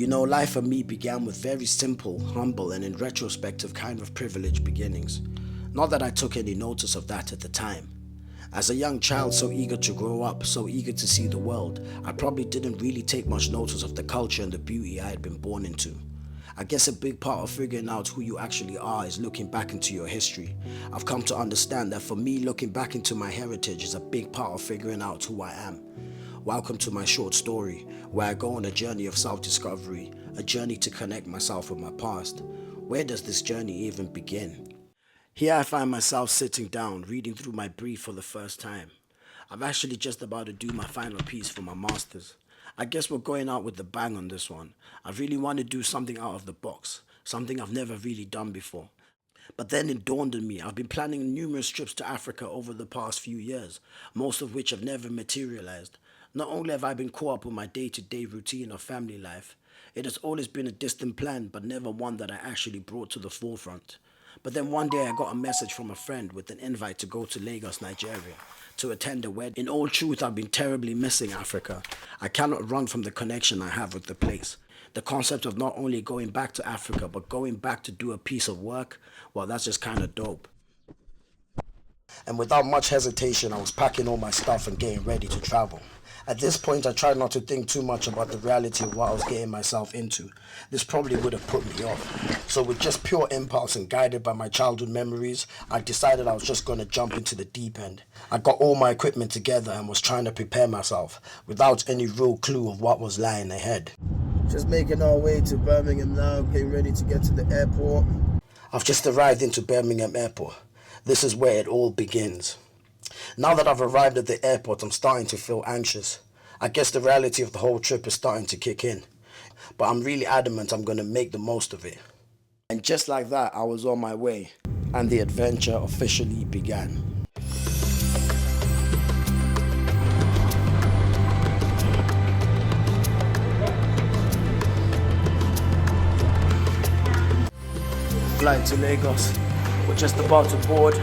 Life for me began with very simple, humble, and in retrospective kind of privileged beginnings. Not that I took any notice of that at the time. As a young child, so eager to grow up, so eager to see the world, I probably didn't really take much notice of the culture and the beauty I had been born into. I guess a big part of figuring out who you actually are is looking back into your history. I've come to understand that for me, looking back into my heritage is a big part of figuring out who I am. Welcome to my short story, where I go on a journey of self-discovery, a journey to connect myself with my past. Where does this journey even begin? Here I find myself sitting down, reading through my brief for the first time. I'm actually just about to do my final piece for my master's. I guess we're going out with the bang on this one. I really want to do something out of the box, something I've never really done before. But then it dawned on me, I've been planning numerous trips to Africa over the past few years, most of which have never materialized. Not only have I been caught up with my day-to-day routine of family life, it has always been a distant plan, but never one that I actually brought to the forefront. But then one day I got a message from a friend with an invite to go to Lagos, Nigeria, to attend a wedding. In all truth, I've been terribly missing Africa. I cannot run from the connection I have with the place. The concept of not only going back to Africa, but going back to do a piece of work, well, that's just kind of dope. And without much hesitation, I was packing all my stuff and getting ready to travel. At this point, I tried not to think too much about the reality of what I was getting myself into. This probably would have put me off. So with just pure impulse and guided by my childhood memories, I decided I was just going to jump into the deep end. I got all my equipment together and was trying to prepare myself without any real clue of what was lying ahead. Just making our way to Birmingham now, getting ready to get to the airport. I've just arrived into Birmingham Airport. This is where it all begins. Now that I've arrived at the airport, I'm starting to feel anxious. I guess the reality of the whole trip is starting to kick in. But I'm really adamant I'm going to make the most of it. And just like that, I was on my way. And the adventure officially began. Flight to Lagos. We're just about to board.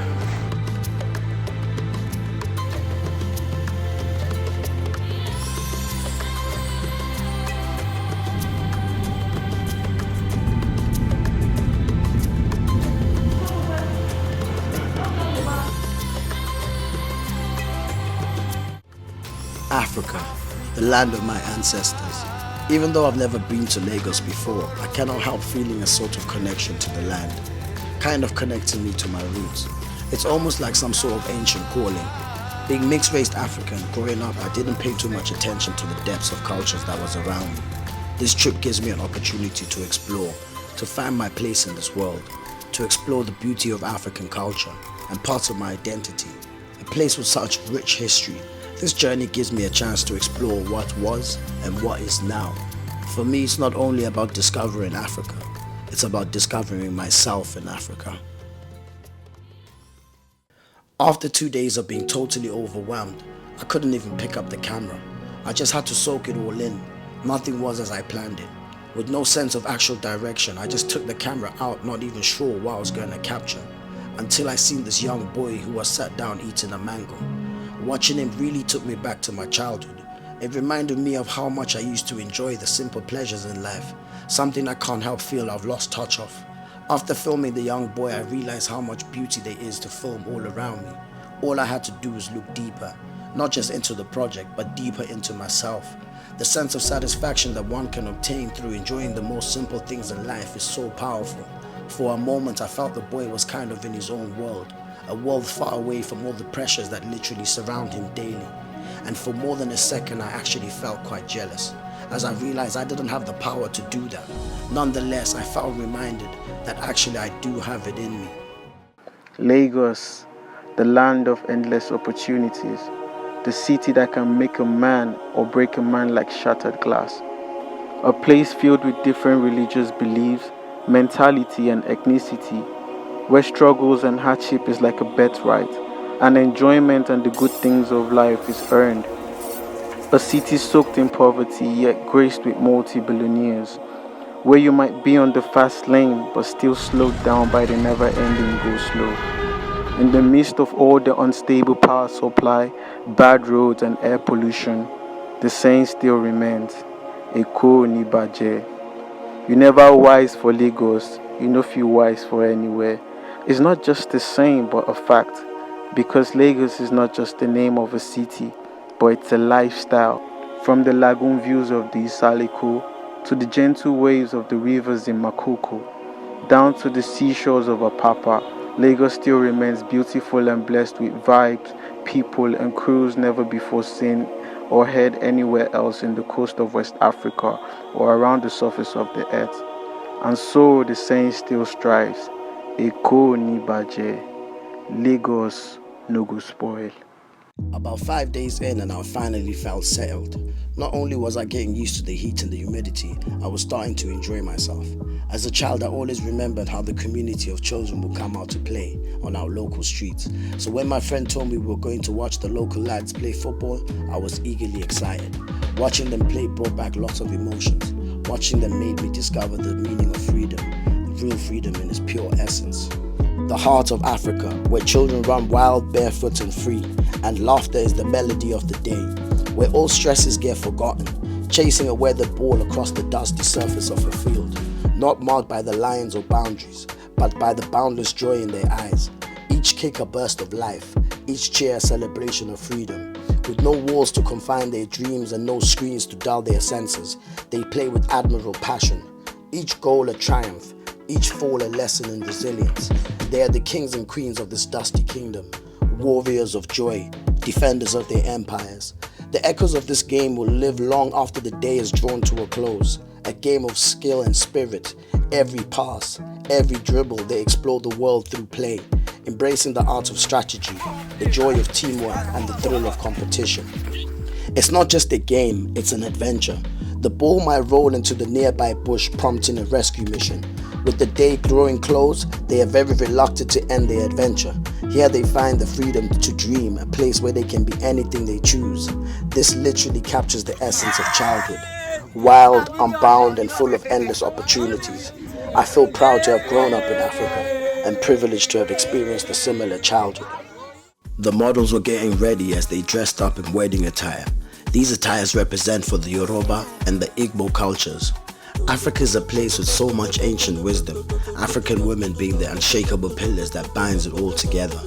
Africa, the land of my ancestors. Even though I've never been to Lagos before, I cannot help feeling a sort of connection to the land, kind of connecting me to my roots. It's almost like some sort of ancient calling. Being mixed-race African, growing up, I didn't pay too much attention to the depths of cultures that was around me. This trip gives me an opportunity to explore, to find my place in this world, to explore the beauty of African culture and parts of my identity, a place with such rich history. This journey gives me a chance to explore what was and what is now. For me, it's not only about discovering Africa, it's about discovering myself in Africa. After 2 days of being totally overwhelmed, I couldn't even pick up the camera. I just had to soak it all in. Nothing was as I planned it. With no sense of actual direction, I just took the camera out, not even sure what I was going to capture, until I seen this young boy who was sat down eating a mango. Watching him really took me back to my childhood. It reminded me of how much I used to enjoy the simple pleasures in life, something I can't help feel I've lost touch of. After filming the young boy, I realized how much beauty there is to film all around me. All I had to do was look deeper, not just into the project, but deeper into myself. The sense of satisfaction that one can obtain through enjoying the most simple things in life is so powerful. For a moment, I felt the boy was kind of in his own world, a world far away from all the pressures that literally surround him daily. And for more than a second, I actually felt quite jealous, as I realized I didn't have the power to do that. Nonetheless, I felt reminded that actually I do have it in me. Lagos, the land of endless opportunities, the city that can make a man or break a man like shattered glass. A place filled with different religious beliefs, mentality and ethnicity, where struggles and hardship is like a birthright, and enjoyment and the good things of life is earned. A city soaked in poverty yet graced with multi-billionaires, where you might be on the fast lane but still slowed down by the never-ending go slow. In the midst of all the unstable power supply, bad roads and air pollution, the saying still remains, Eko ni baje. You never wise for Lagos, you no feel wise for anywhere. It's not just a saying but a fact, because Lagos is not just the name of a city, but it's a lifestyle. From the lagoon views of the Isaliku to the gentle waves of the rivers in Makoko, down to the seashores of Apapa, Lagos still remains beautiful and blessed with vibes, people, and crews never before seen or heard anywhere else in the coast of West Africa or around the surface of the earth. And so the saying still strives, Eko ni baje, Lagos no go spoil. About 5 days in and I finally felt settled. Not only was I getting used to the heat and the humidity, I was starting to enjoy myself. As a child, I always remembered how the community of children would come out to play on our local streets. So when my friend told me we were going to watch the local lads play football, I was eagerly excited. Watching them play brought back lots of emotions. Watching them made me discover the meaning of freedom, real freedom in its pure essence. The heart of Africa, where children run wild, barefoot and free, and laughter is the melody of the day, where all stresses get forgotten, chasing a weathered ball across the dusty surface of a field, not marked by the lines or boundaries, but by the boundless joy in their eyes. Each kick a burst of life, each cheer a celebration of freedom. With no walls to confine their dreams and no screens to dull their senses, they play with admirable passion. Each goal a triumph, each fall a lesson in resilience. They are the kings and queens of this dusty kingdom, warriors of joy, defenders of their empires. The echoes of this game will live long after the day is drawn to a close. A game of skill and spirit. Every pass, every dribble, they explore the world through play, embracing the art of strategy, the joy of teamwork, and the thrill of competition. It's not just a game, it's an adventure. The ball might roll into the nearby bush, prompting a rescue mission. With the day growing close, they are very reluctant to end their adventure. Here they find the freedom to dream, a place where they can be anything they choose. This literally captures the essence of childhood. Wild, unbound, and full of endless opportunities. I feel proud to have grown up in Africa and privileged to have experienced a similar childhood. The models were getting ready as they dressed up in wedding attire. These attires represent for the Yoruba and the Igbo cultures. Africa is a place with so much ancient wisdom, African women being the unshakable pillars that binds it all together,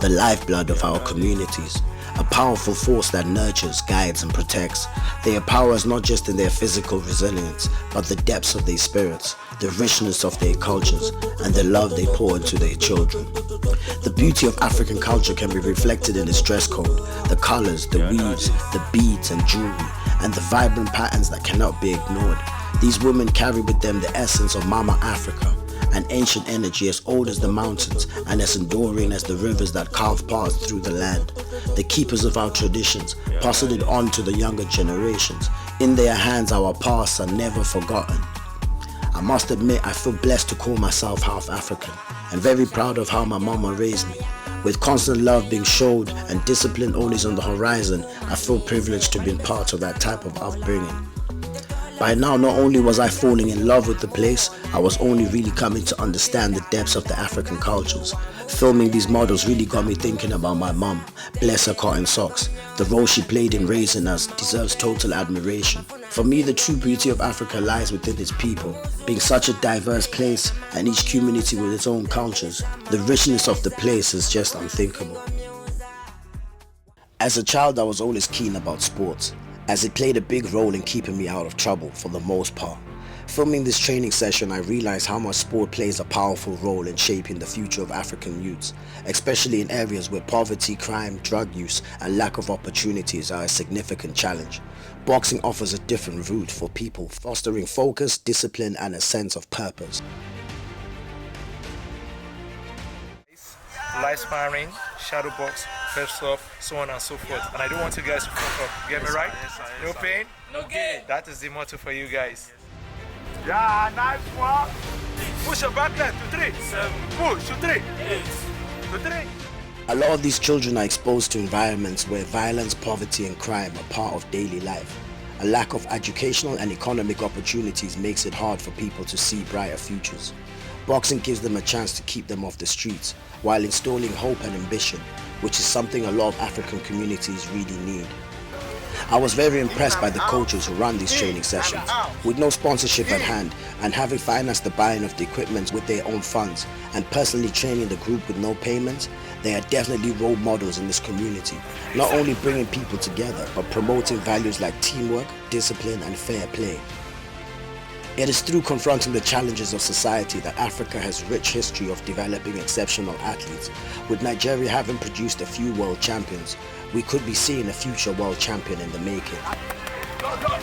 the lifeblood of our communities, a powerful force that nurtures, guides and protects. They empower us not just in their physical resilience, but the depths of their spirits, the richness of their cultures, and the love they pour into their children. The beauty of African culture can be reflected in its dress code, the colors, the weaves, the beads and jewelry, and the vibrant patterns that cannot be ignored. These women carry with them the essence of Mama Africa, an ancient energy as old as the mountains and as enduring as the rivers that carve paths through the land. The keepers of our traditions, passing it on to the younger generations. In their hands our pasts are never forgotten. I must admit I feel blessed to call myself half African and very proud of how my mama raised me. With constant love being showed and discipline always on the horizon, I feel privileged to be part of that type of upbringing. By now, not only was I falling in love with the place, I was only really coming to understand the depths of the African cultures. Filming these models really got me thinking about my mum, bless her cotton socks. The role she played in raising us deserves total admiration. For me, the true beauty of Africa lies within its people. Being such a diverse place and each community with its own cultures, the richness of the place is just unthinkable. As a child, I was always keen about sports, as it played a big role in keeping me out of trouble for the most part. Filming this training session, I realized how much sport plays a powerful role in shaping the future of African youths, especially in areas where poverty, crime, drug use, and lack of opportunities are a significant challenge. Boxing offers a different route for people, fostering focus, discipline, and a sense of purpose. Live sparring, shadow box, press up, so on and so forth. And I don't want you guys to fuck up. Get me right? No pain? No gain. That is the motto for you guys. Yeah, nice one. Push your back leg to 3. 7. Push to 3. 8. To 3. A lot of these children are exposed to environments where violence, poverty and crime are part of daily life. A lack of educational and economic opportunities makes it hard for people to see brighter futures. Boxing gives them a chance to keep them off the streets, while installing hope and ambition, which is something a lot of African communities really need. I was very impressed by the coaches who run these training sessions. With no sponsorship at hand and having financed the buying of the equipment with their own funds and personally training the group with no payments, they are definitely role models in this community, not only bringing people together but promoting values like teamwork, discipline and fair play. It is through confronting the challenges of society that Africa has rich history of developing exceptional athletes. With Nigeria having produced a few world champions, we could be seeing a future world champion in the making.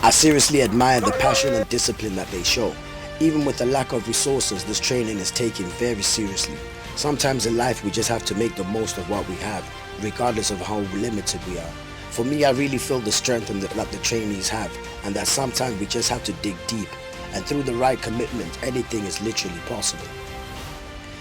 I seriously admire the passion and discipline that they show. Even with the lack of resources, this training is taken very seriously. Sometimes in life we just have to make the most of what we have, regardless of how limited we are. For me, I really feel the strength that the trainees have, and that sometimes we just have to dig deep, and through the right commitment, anything is literally possible.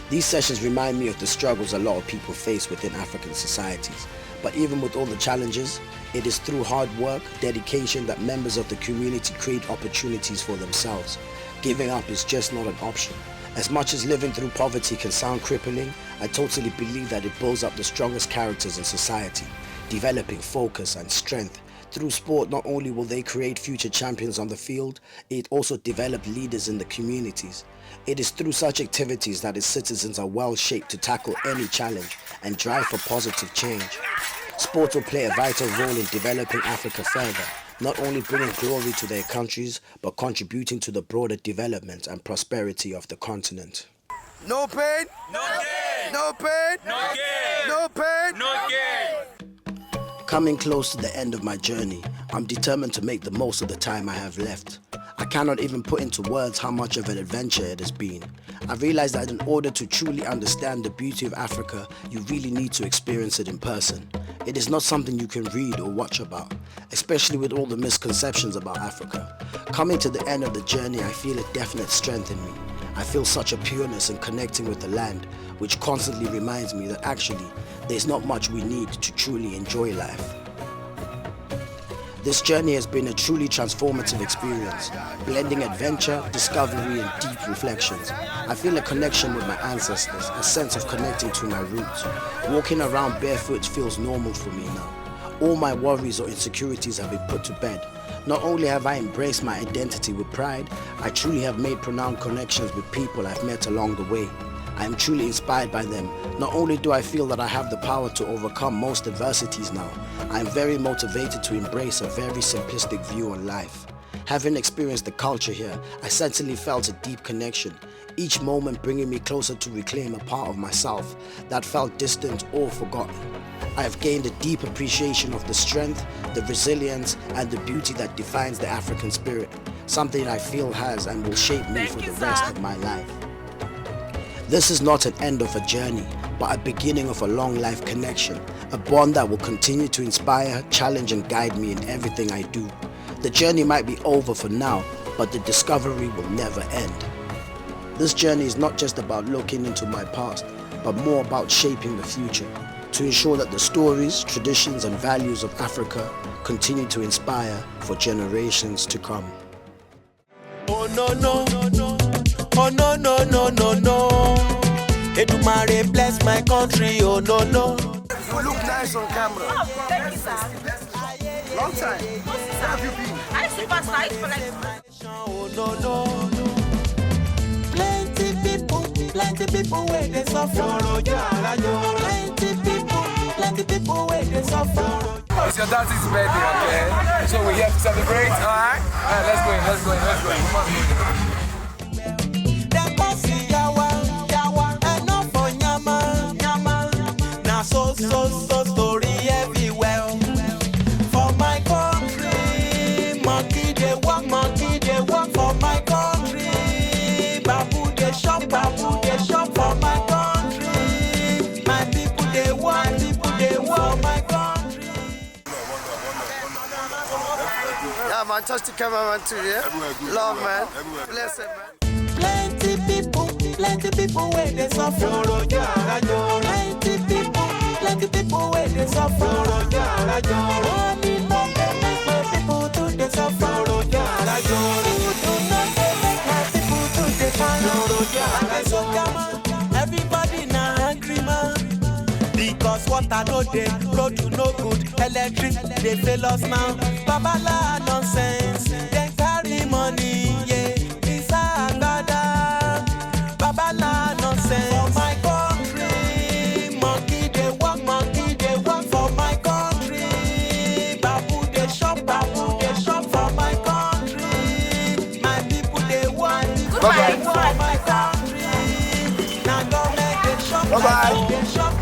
These sessions remind me of the struggles a lot of people face within African societies. But even with all the challenges, it is through hard work, dedication that members of the community create opportunities for themselves. Giving up is just not an option. As much as living through poverty can sound crippling, I totally believe that it builds up the strongest characters in society, developing focus and strength. Through sport, not only will they create future champions on the field, it also develops leaders in the communities. It is through such activities that its citizens are well shaped to tackle any challenge and drive for positive change. Sport will play a vital role in developing Africa further, not only bringing glory to their countries, but contributing to the broader development and prosperity of the continent. No pain, no gain. No pain, no gain. No pain, no gain. Coming close to the end of my journey, I'm determined to make the most of the time I have left. I cannot even put into words how much of an adventure it has been. I realize that in order to truly understand the beauty of Africa, you really need to experience it in person. It is not something you can read or watch about, especially with all the misconceptions about Africa. Coming to the end of the journey, I feel a definite strength in me. I feel such a pureness in connecting with the land, which constantly reminds me that actually, there's not much we need to truly enjoy life. This journey has been a truly transformative experience, blending adventure, discovery and deep reflections. I feel a connection with my ancestors, a sense of connecting to my roots. Walking around barefoot feels normal for me now. All my worries or insecurities have been put to bed. Not only have I embraced my identity with pride, I truly have made profound connections with people I've met along the way. I am truly inspired by them. Not only do I feel that I have the power to overcome most adversities now, I am very motivated to embrace a very simplistic view on life. Having experienced the culture here, I certainly felt a deep connection, each moment bringing me closer to reclaim a part of myself that felt distant or forgotten. I have gained a deep appreciation of the strength, the resilience, and the beauty that defines the African spirit, something I feel has and will shape me for the rest of my life. This is not an end of a journey, but a beginning of a long life connection, a bond that will continue to inspire, challenge and guide me in everything I do. The journey might be over for now, but the discovery will never end. This journey is not just about looking into my past, but more about shaping the future, to ensure that the stories, traditions and values of Africa continue to inspire for generations to come. Oh no no no no. Oh no no no no no. Edumare bless my country. Oh no no. You look nice on camera. Oh, thank you, sir. Long time. Where have you been? I supersized for like. Oh no no. Plenty people where they suffer. Plenty people where they suffer. It's your daddy's birthday, okay? So we're here to celebrate, alright? Alright, let's go in. So story everywhere. For my country, monkey they walk for my country. Babu they shop for my country. My people they walk for my country. Yeah, man, touch the cameraman too, yeah? Love, man. Bless it, man. Plenty people where they suffer. Plenty people where they suffer. Only not they make my people to they suffer. Do not they make my people to they suffer. So come on, everybody now hungry man, because what water no dey, road no good, electric dey fail us now. Babala nonsense, dem carry money, yeah, inside agbada. Babala nonsense. For my country, monkey dey walk for my country. Babu dey shop for my country. My people dey want for my country. Now government dey shop.